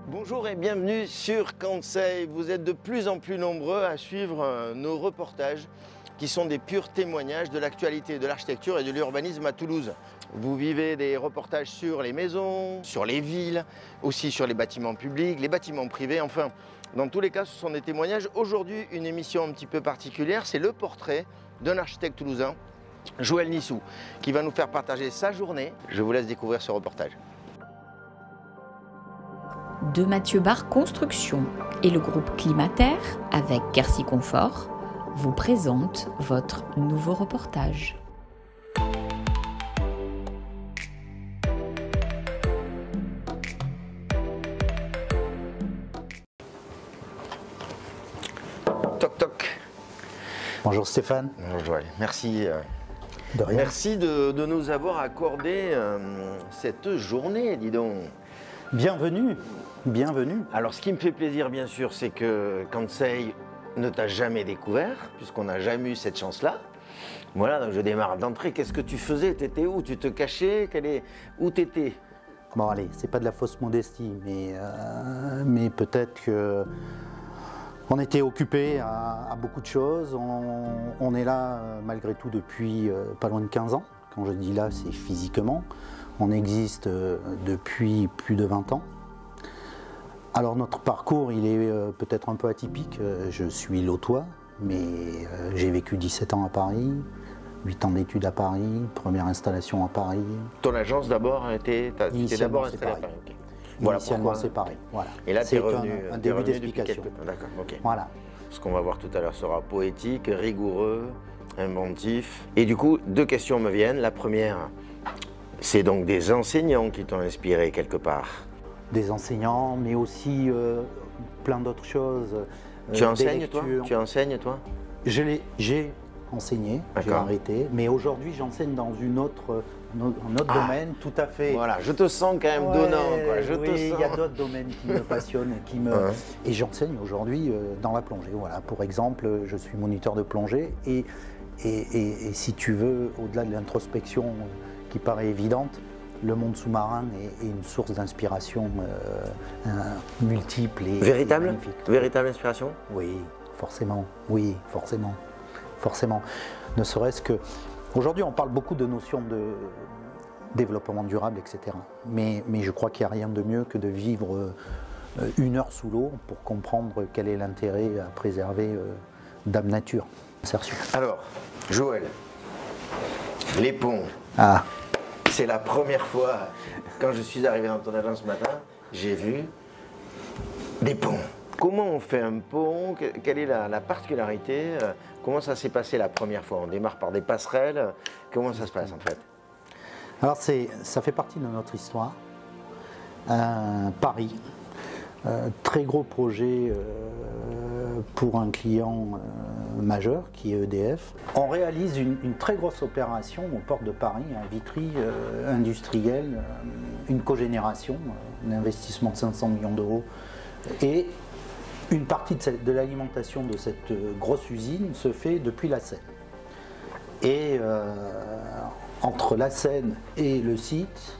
Bonjour et bienvenue sur Kansei. Vous êtes de plus en plus nombreux à suivre nos reportages qui sont des purs témoignages de l'actualité de l'architecture et de l'urbanisme à Toulouse. Vous vivez des reportages sur les maisons, sur les villes, aussi sur les bâtiments publics, les bâtiments privés, enfin, dans tous les cas, ce sont des témoignages. Aujourd'hui, une émission un petit peu particulière, c'est le portrait d'un architecte toulousain, Joël Nissou, qui va nous faire partager sa journée. Je vous laisse découvrir ce reportage. De Mathieu Barre Construction et le groupe Climaterre avec Quercy Confort vous présente votre nouveau reportage. Toc toc. Bonjour Stéphane. Bonjour Joël, merci. De rien. Merci de nous avoir accordé cette journée, dis donc. Bienvenue, bienvenue. Alors ce qui me fait plaisir bien sûr, c'est que Kansei ne t'a jamais découvert, puisqu'on n'a jamais eu cette chance-là. Voilà, donc je démarre d'entrée. Qu'est-ce que tu faisais? T'étais où? Tu te cachais? Où t'étais? Bon allez, c'est pas de la fausse modestie, mais peut-être que on était occupé à beaucoup de choses. On est là malgré tout depuis pas loin de 15 ans. Quand je dis là, c'est physiquement. On existe depuis plus de 20 ans. Alors notre parcours, il est peut-être un peu atypique. Je suis lotois, mais j'ai vécu 17 ans à Paris, 8 ans d'études à Paris, première installation à Paris. Ton agence d'abord était d'abord installée à Paris. Okay. Voilà initialement séparé. Voilà. Et là, tu es revenu. Un début d'explication. D'accord, ok. Voilà. Ce qu'on va voir tout à l'heure sera poétique, rigoureux, inventif. Et du coup, deux questions me viennent. La première, c'est donc des enseignants qui t'ont inspiré quelque part. Des enseignants, mais aussi plein d'autres choses. Tu enseignes toi? Tu enseignes toi? J'ai enseigné, j'ai arrêté, mais aujourd'hui j'enseigne dans un autre domaine tout à fait. Voilà, je te sens quand même donnant. Quoi. Il y a d'autres domaines qui me passionnent et j'enseigne aujourd'hui dans la plongée. Voilà, pour exemple, je suis moniteur de plongée et si tu veux, au-delà de l'introspection qui paraît évidente, le monde sous-marin est une source d'inspiration multiple et véritable. Magnifique. Véritable inspiration? Oui, forcément. Oui, forcément. Forcément. Ne serait-ce que... Aujourd'hui, on parle beaucoup de notions de développement durable, etc. Mais je crois qu'il n'y a rien de mieux que de vivre une heure sous l'eau pour comprendre quel est l'intérêt à préserver Dame Nature. Insertion. Alors, Joël, les ponts. Ah. C'est la première fois, quand je suis arrivé dans ton agence ce matin, j'ai vu des ponts. Comment on fait un pont? Quelle est la particularité? Comment ça s'est passé la première fois? On démarre par des passerelles. Comment ça se passe en fait? Alors ça fait partie de notre histoire. Paris, très gros projet pour un client majeur qui est EDF. On réalise une très grosse opération au port de Paris, à Vitry, industriel, une cogénération, un investissement de 500 millions d'euros. Et une partie de l'alimentation de cette grosse usine se fait depuis la Seine. Et entre la Seine et le site,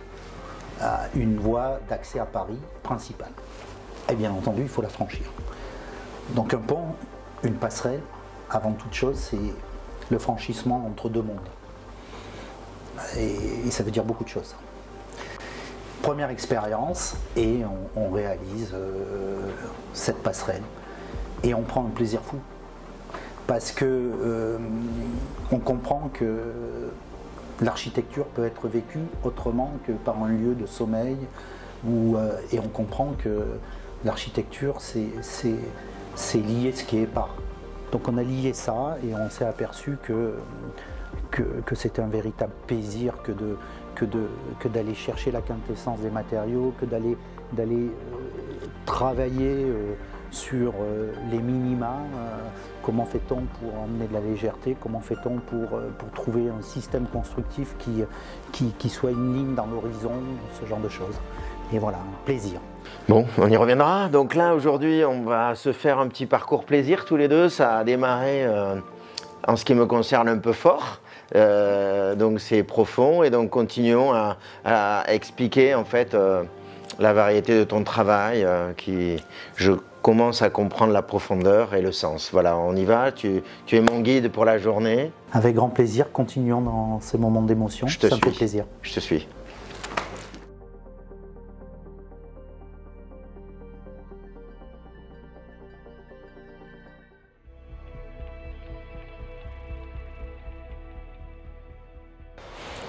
une voie d'accès à Paris principale. Et bien entendu, il faut la franchir. Donc un pont, une passerelle, avant toute chose, c'est le franchissement entre deux mondes. Et ça veut dire beaucoup de choses. Première expérience, et on réalise cette passerelle. Et on prend un plaisir fou. Parce que on comprend que l'architecture peut être vécue autrement que par un lieu de sommeil. Et on comprend que l'architecture, c'est lier ce qui est pas. Donc on a lié ça et on s'est aperçu que c'était un véritable plaisir que d'aller chercher la quintessence des matériaux, que d'aller travailler sur les minima. Comment fait-on pour emmener de la légèreté? Comment fait-on pour trouver un système constructif qui soit une ligne dans l'horizon, ce genre de choses. Et voilà, un plaisir. Bon, on y reviendra. Donc là, aujourd'hui, on va se faire un petit parcours plaisir tous les deux. Ça a démarré, en ce qui me concerne, un peu fort. Donc c'est profond et donc continuons à expliquer en fait la variété de ton travail, je commence à comprendre la profondeur et le sens. Voilà, on y va, tu es mon guide pour la journée. Avec grand plaisir, continuons dans ces moments d'émotion, ça me fait plaisir. Je te suis.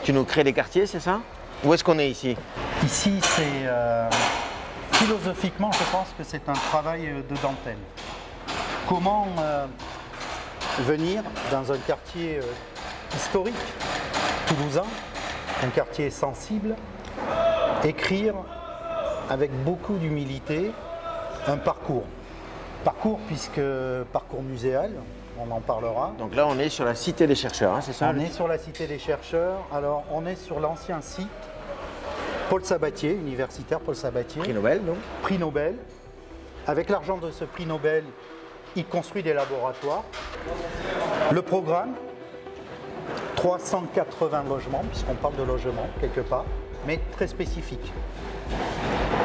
Tu nous crées des quartiers, c'est ça? Où est-ce qu'on est ici? Ici, c'est philosophiquement, je pense que c'est un travail de dentelle. Comment venir dans un quartier historique toulousain, un quartier sensible, écrire avec beaucoup d'humilité un parcours. Puisque parcours muséal, on en parlera. Donc là, on est sur la Cité des chercheurs, hein, c'est ça? On est sur la Cité des chercheurs. Alors, on est sur l'ancien site Paul Sabatier, universitaire Paul Sabatier. Prix Nobel, donc. Prix Nobel. Avec l'argent de ce prix Nobel, il construit des laboratoires. Le programme, 380 logements, puisqu'on parle de logements quelque part, mais très spécifiques.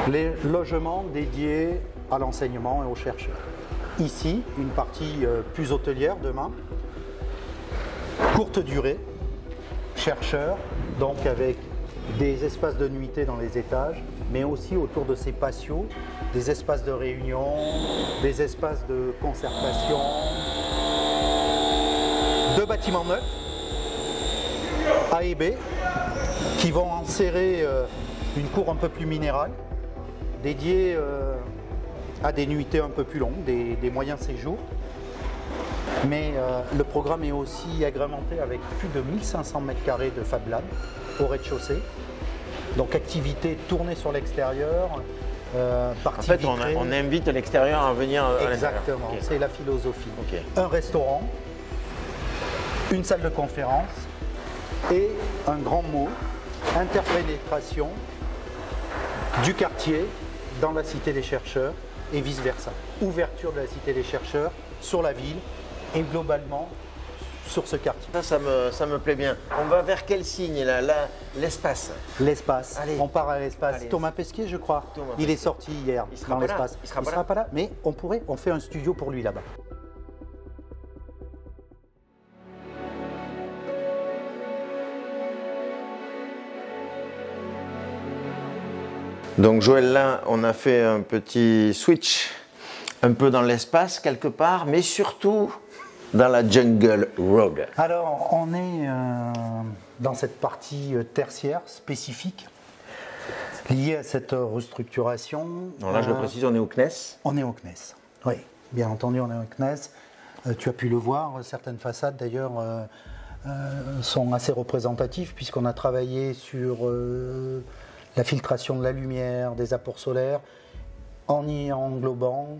Les logements dédiés à l'enseignement et aux chercheurs. Ici, une partie plus hôtelière demain, courte durée, chercheurs, donc avec des espaces de nuitée dans les étages, mais aussi autour de ces patios, des espaces de réunion, des espaces de concertation, 2 bâtiments neufs, A et B, qui vont enserrer une cour un peu plus minérale, dédiée à des nuitées un peu plus longues, des moyens séjours. Mais le programme est aussi agrémenté avec plus de 1500 m² de Fab Lab au rez-de-chaussée. Donc activité tournée sur l'extérieur, En fait, on invite l'extérieur à venir à l'intérieur. Exactement, Okay. c'est la philosophie. Okay. Un restaurant, une salle de conférence et un grand mot, interpénétration du quartier dans la Cité des chercheurs et vice-versa. Ouverture de la Cité des chercheurs sur la ville et globalement sur ce quartier. Ça me plaît bien. On va vers quel signe là, l'espace? L'espace. Allez. On part à l'espace. Allez. Thomas Pesquet, je crois. Thomas Il Pesquet. est sorti hier Il sera dans pas là. l'espace. Il sera pas là, mais on fait un studio pour lui là-bas. Donc Joël, là, on a fait un petit switch un peu dans l'espace quelque part, mais surtout dans la Jungle Road. Alors, on est dans cette partie tertiaire spécifique liée à cette restructuration. Donc là, je le précise, on est au CNES. On est au CNES. Oui, bien entendu, on est au CNES. Tu as pu le voir, certaines façades d'ailleurs sont assez représentatives puisqu'on a travaillé sur la filtration de la lumière, des apports solaires, en y englobant,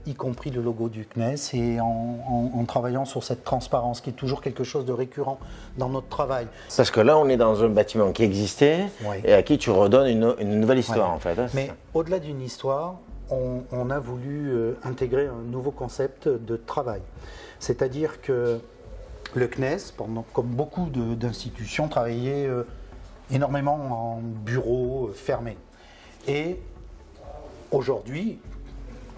y compris le logo du CNES et en travaillant sur cette transparence qui est toujours quelque chose de récurrent dans notre travail. Parce que là, on est dans un bâtiment qui existait et à qui tu redonnes une nouvelle histoire en fait. Hein, mais au-delà d'une histoire, on a voulu intégrer un nouveau concept de travail. C'est-à-dire que le CNES, comme beaucoup d'institutions, travaillait énormément en bureaux fermés. Et aujourd'hui,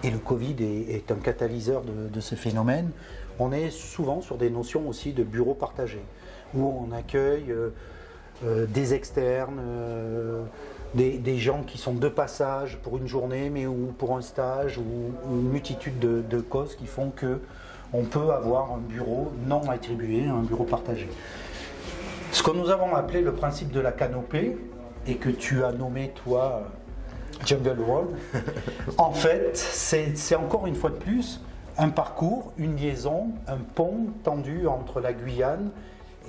et le Covid est un catalyseur de ce phénomène, on est souvent sur des notions aussi de bureaux partagés, où on accueille des externes, des gens qui sont de passage pour une journée, mais ou pour un stage, ou une multitude de causes qui font qu'on peut avoir un bureau non attribué, un bureau partagé. Ce que nous avons appelé le principe de la canopée, et que tu as nommé toi Jungle World, en fait, c'est encore une fois de plus un parcours, une liaison, un pont tendu entre la Guyane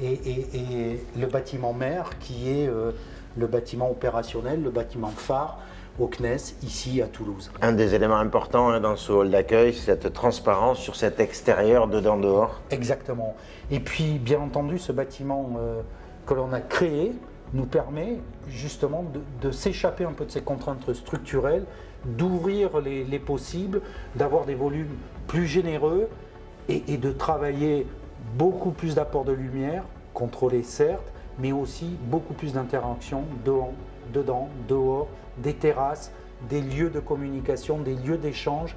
et le bâtiment mère qui est le bâtiment opérationnel, le bâtiment phare au CNES, ici à Toulouse. Un des éléments importants dans ce hall d'accueil, c'est cette transparence sur cet extérieur dedans-dehors. Exactement. Et puis, bien entendu, ce bâtiment que l'on a créé nous permet justement de s'échapper un peu de ces contraintes structurelles, d'ouvrir les possibles, d'avoir des volumes plus généreux et de travailler beaucoup plus d'apports de lumière, contrôlés certes, mais aussi beaucoup plus d'interactions dedans, dehors, des terrasses, des lieux de communication, des lieux d'échange.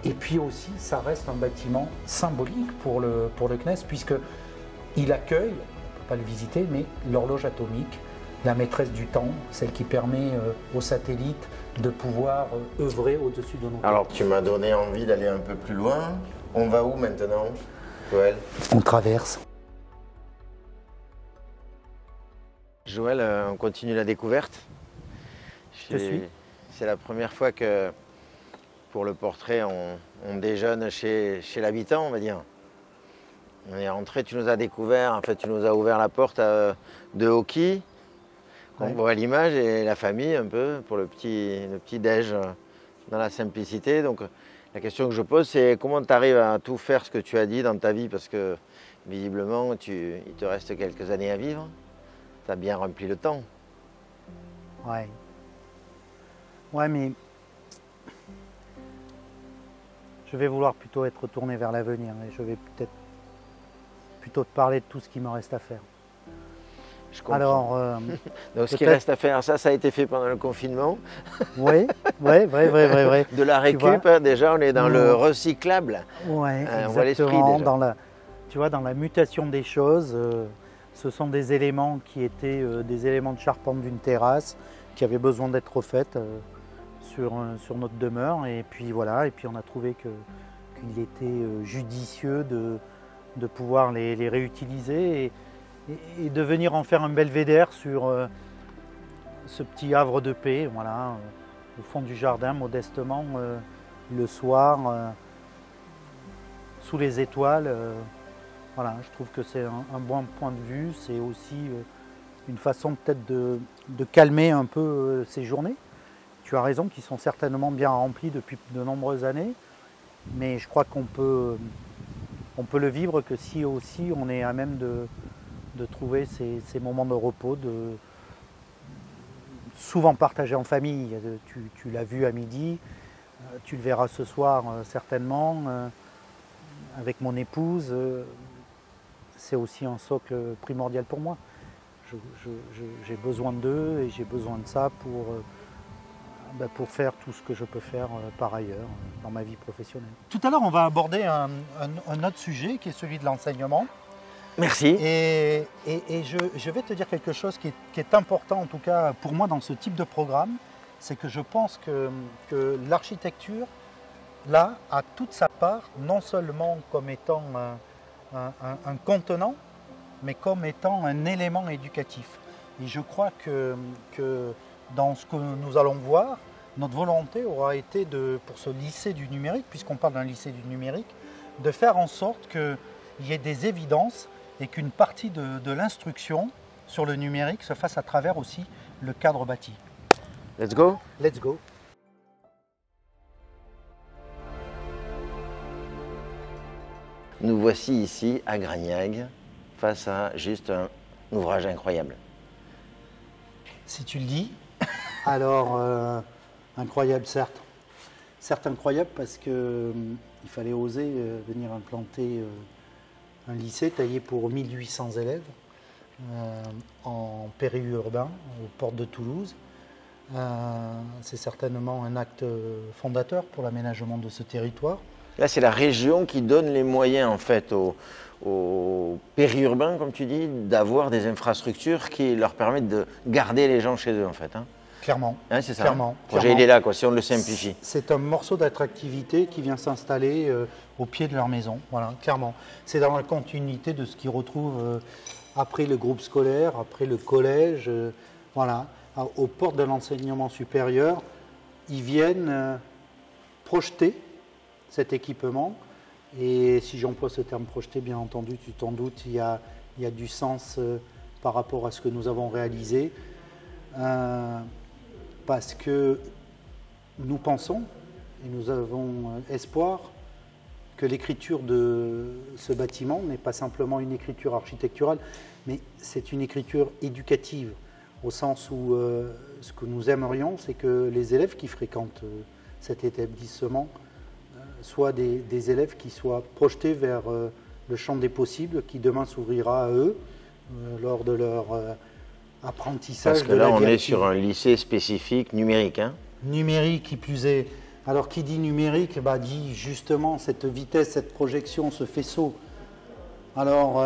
Et puis aussi, ça reste un bâtiment symbolique pour le CNES, puisqu'il accueille, on ne peut pas le visiter, mais l'horloge atomique, la maîtresse du temps, celle qui permet aux satellites de pouvoir œuvrer au-dessus de nos têtes. Alors, tu m'as donné envie d'aller un peu plus loin. On va où maintenant, Joël? On traverse. Joël, on continue la découverte. Je suis. C'est la première fois que, pour le portrait, on déjeune chez l'habitant, on va dire. On est rentré, tu nous as découvert, en fait, tu nous as ouvert la porte de hockey. On voit l'image et la famille un peu pour le petit déj dans la simplicité. Donc la question que je pose, c'est comment tu arrives à tout faire ce que tu as dit dans ta vie, parce que visiblement il te reste quelques années à vivre. Tu as bien rempli le temps. Ouais. Ouais, mais je vais vouloir plutôt être tourné vers l'avenir et je vais peut-être plutôt te parler de tout ce qui me reste à faire. Je comprends. Alors, donc ce qui reste à faire, ça a été fait pendant le confinement. Oui, vrai. De la récup, déjà, on est dans le recyclable. Oui, on voit l'esprit déjà. Tu vois, dans la mutation des choses, ce sont des éléments qui étaient des éléments de charpente d'une terrasse qui avaient besoin d'être refaites sur notre demeure. Et puis voilà, et puis on a trouvé qu'il était judicieux de pouvoir les réutiliser et de venir en faire un belvédère sur ce petit havre de paix, voilà, au fond du jardin, modestement, le soir, sous les étoiles. Voilà, je trouve que c'est un bon point de vue. C'est aussi une façon peut-être de calmer un peu ces journées. Tu as raison, qui sont certainement bien remplies depuis de nombreuses années, mais je crois qu'on peut le vivre que si aussi on est à même de trouver ces moments de repos, souvent partagés en famille. Tu l'as vu à midi, tu le verras ce soir certainement avec mon épouse. C'est aussi un socle primordial pour moi. J'ai besoin d'eux et j'ai besoin de ça pour faire tout ce que je peux faire par ailleurs dans ma vie professionnelle. Tout à l'heure, on va aborder un autre sujet qui est celui de l'enseignement. Merci. Et je vais te dire quelque chose qui est important, en tout cas pour moi, dans ce type de programme, c'est que je pense que l'architecture, là, a toute sa part, non seulement comme étant un contenant, mais comme étant un élément éducatif. Et je crois que dans ce que nous allons voir, notre volonté aura été pour ce lycée du numérique, puisqu'on parle d'un lycée du numérique, de faire en sorte qu'il y ait des évidences et qu'une partie de l'instruction sur le numérique se fasse à travers aussi le cadre bâti. Let's go. Let's go. Nous voici ici à Gragnag, face à juste un ouvrage incroyable. Si tu le dis, alors incroyable certes. Certes incroyable parce qu'il fallait oser venir implanter un lycée taillé pour 1800 élèves en périurbain, aux portes de Toulouse. C'est certainement un acte fondateur pour l'aménagement de ce territoire. Là, c'est la région qui donne les moyens en fait aux périurbains, comme tu dis, d'avoir des infrastructures qui leur permettent de garder les gens chez eux en fait. Hein. Clairement. Hein, c'est ça. Clairement. Le projet, il est là, quoi, si on le simplifie. C'est un morceau d'attractivité qui vient s'installer au pied de leur maison. Voilà, clairement. C'est dans la continuité de ce qu'ils retrouvent après le groupe scolaire, après le collège. Voilà. Aux portes de l'enseignement supérieur, ils viennent projeter cet équipement. Et si j'emploie ce terme projeté, bien entendu, tu t'en doutes, il y a du sens par rapport à ce que nous avons réalisé. Parce que nous pensons, et nous avons espoir, que l'écriture de ce bâtiment n'est pas simplement une écriture architecturale, mais c'est une écriture éducative, au sens où ce que nous aimerions, c'est que les élèves qui fréquentent cet établissement soient des élèves qui soient projetés vers le champ des possibles, qui demain s'ouvrira à eux lors de leur apprentissage. Parce que là, on est sur un lycée spécifique numérique. Hein. numérique qui plus est. Alors qui dit numérique, dit justement cette vitesse, cette projection, ce faisceau. Alors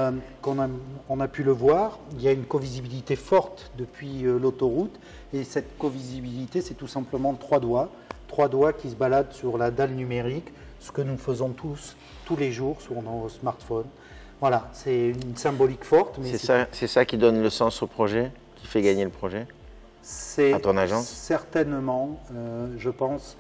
on a pu le voir, il y a une covisibilité forte depuis l'autoroute, et cette covisibilité c'est tout simplement trois doigts qui se baladent sur la dalle numérique, ce que nous faisons tous les jours sur nos smartphones. Voilà, c'est une symbolique forte. C'est ça qui donne le sens au projet, qui fait gagner le projet à ton agence? Certainement, je pense,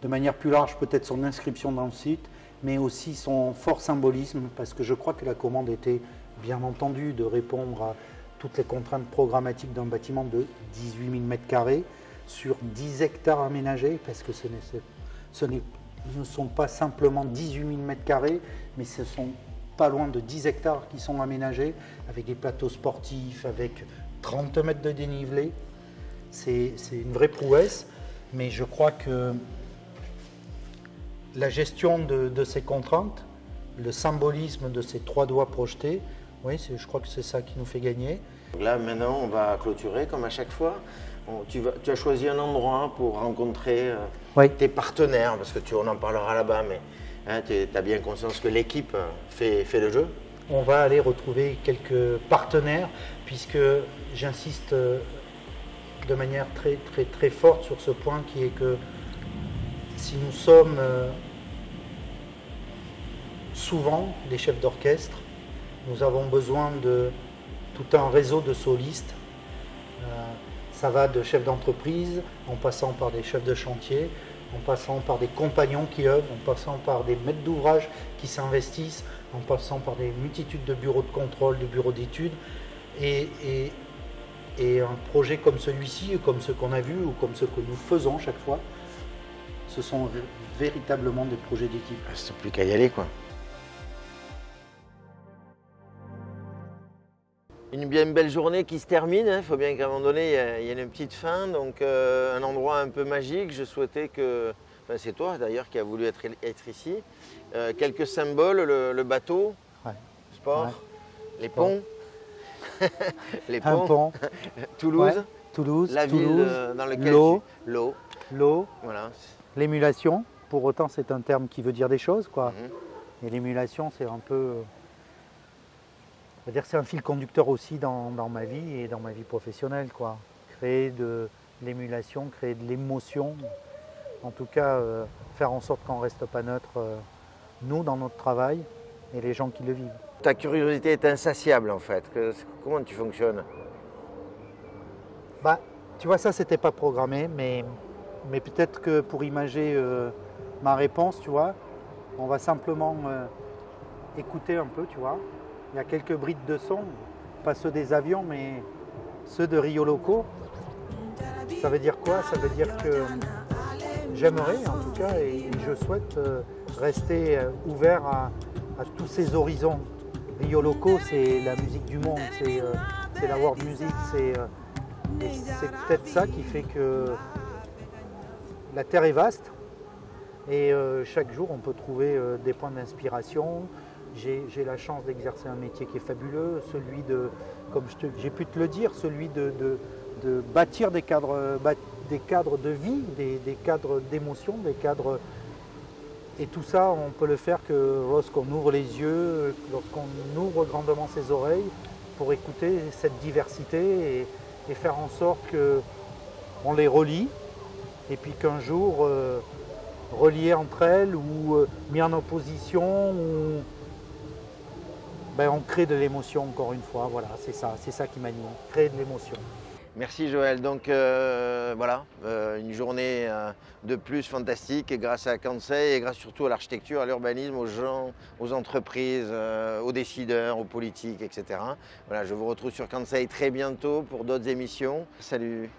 de manière plus large, peut-être son inscription dans le site, mais aussi son fort symbolisme, parce que je crois que la commande était, bien entendu, de répondre à toutes les contraintes programmatiques d'un bâtiment de 18 000 m² sur 10 hectares aménagés, parce que ce ne sont pas simplement 18 000 m², mais ce sont pas loin de 10 hectares qui sont aménagés, avec des plateaux sportifs, avec 30 mètres de dénivelé. C'est une vraie prouesse, mais je crois que la gestion de ces contraintes, le symbolisme de ces trois doigts projetés, oui, je crois que c'est ça qui nous fait gagner. Là, maintenant, on va clôturer comme à chaque fois. Tu as choisi un endroit pour rencontrer tes partenaires, parce que on en parlera là-bas, mais tu as bien conscience que l'équipe fait le jeu. On va aller retrouver quelques partenaires, puisque j'insiste de manière très, très, très forte sur ce point qui est que si nous sommes souvent des chefs d'orchestre, nous avons besoin de tout un réseau de solistes. Ça va de chefs d'entreprise, en passant par des chefs de chantier, en passant par des compagnons qui œuvrent, en passant par des maîtres d'ouvrage qui s'investissent, en passant par des multitudes de bureaux de contrôle, de bureaux d'études. Et un projet comme celui-ci, comme ce qu'on a vu ou comme ce que nous faisons chaque fois, ce sont véritablement des projets d'équipe. C'est plus qu'à y aller, quoi. Une bien belle journée qui se termine. Il faut bien qu'à un moment donné, il y ait une petite fin. Donc, un endroit un peu magique. Je souhaitais que... Enfin, c'est toi, d'ailleurs, qui a voulu être ici. Quelques symboles, le bateau, sport, les ponts. Les ponts. Un pont. Toulouse. Toulouse. La ville dans laquelle l'eau. Voilà. L'émulation. Pour autant, c'est un terme qui veut dire des choses, quoi. Et l'émulation, c'est un peu... C'est-à-dire que c'est un fil conducteur aussi dans ma vie et dans ma vie professionnelle, quoi. Créer de l'émulation, créer de l'émotion. En tout cas, faire en sorte qu'on ne reste pas neutre, nous, dans notre travail, et les gens qui le vivent. Ta curiosité est insatiable, en fait. Comment tu fonctionnes? Tu vois, ça, c'était pas programmé, mais peut-être que pour imager ma réponse, tu vois, on va simplement écouter un peu, tu vois. Il y a quelques brides de son, pas ceux des avions, mais ceux de Rio Loco. Ça veut dire quoi? Ça veut dire que j'aimerais, en tout cas, et je souhaite rester ouvert à tous ces horizons. Rio Loco, c'est la musique du monde, c'est la world music, c'est peut-être ça qui fait que la Terre est vaste et chaque jour on peut trouver des points d'inspiration. J'ai la chance d'exercer un métier qui est fabuleux, celui de, comme j'ai pu te le dire, celui de bâtir des cadres de vie, des cadres d'émotion, des cadres... Et tout ça, on peut le faire que lorsqu'on ouvre les yeux, lorsqu'on ouvre grandement ses oreilles pour écouter cette diversité et faire en sorte qu'on les relie et puis qu'un jour, reliées entre elles ou mis en opposition, on crée de l'émotion encore une fois. Voilà, c'est ça qui m'anime, créer de l'émotion. Merci Joël. Donc voilà, une journée de plus fantastique grâce à Kansei et grâce surtout à l'architecture, à l'urbanisme, aux gens, aux entreprises, aux décideurs, aux politiques, etc. Voilà, je vous retrouve sur Kansei très bientôt pour d'autres émissions. Salut.